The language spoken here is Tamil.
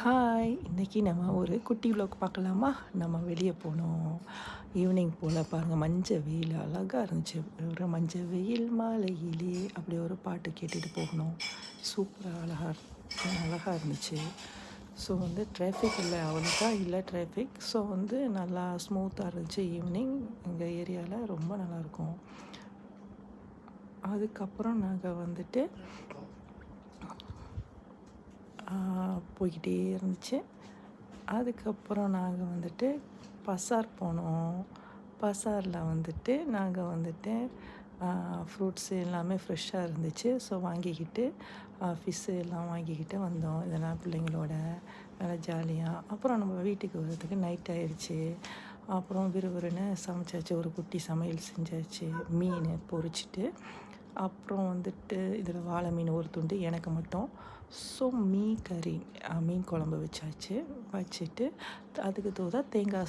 ஹாய்! இன்னைக்கு நம்ம ஒரு குட்டி விலாக் பார்க்கலாமா? நம்ம வெளிய போனோம். ஈவினிங் போல பாருங்க, மஞ்ச வெயில் அழகா இருந்துச்சு. ஒரு மஞ்ச வெயில் மாலையிலே அப்படி ஒரு பாட்டு கேட்டுட்டு போகணும். சூப்பரா அழகா இருந்துச்சு. ஸோ வந்து டிராஃபிக் இல்ல, அவ்வளோக்கா இல்ல டிராஃபிக். ஸோ வந்து நல்லா ஸ்மூத்தா இருந்துச்சு ஈவினிங். எங்க ஏரியால ரொம்ப நல்லாயிருக்கும். அதுக்கப்புறம் நாங்க வந்துட்டு போய்க்கிட்டே இருந்துச்சு. அதுக்கப்புறம் நாங்க வந்துட்டு பஸார் போனோம். பஸாரில் வந்துட்டு நாங்க வந்துட்டு ஃப்ரூட்ஸு எல்லாமே ஃப்ரெஷ்ஷாக இருந்துச்சு. ஸோ வாங்கிக்கிட்டு ஃபிஷ்ஷு எல்லாம் வாங்கிக்கிட்டு வந்தோம். இதெல்லாம் பிள்ளைங்களோட நல்லா ஜாலியாக. அப்புறம் நம்ம வீட்டுக்கு வர்றதுக்கு நைட் ஆயிடுச்சு. அப்புறம் விறுவிறுன்னு சமைச்சாச்சு. ஒரு குட்டி சமையல் செஞ்சாச்சு. மீன் பொரிச்சிட்டு, அப்புறம் வந்துட்டு இதில் வாழை மீன் ஒரு துண்டு எனக்கு மட்டும். ஸோ மீன் கறி, மீன் குழம்பு வச்சாச்சு. வச்சுட்டு அதுக்கு தூதா தேங்காய்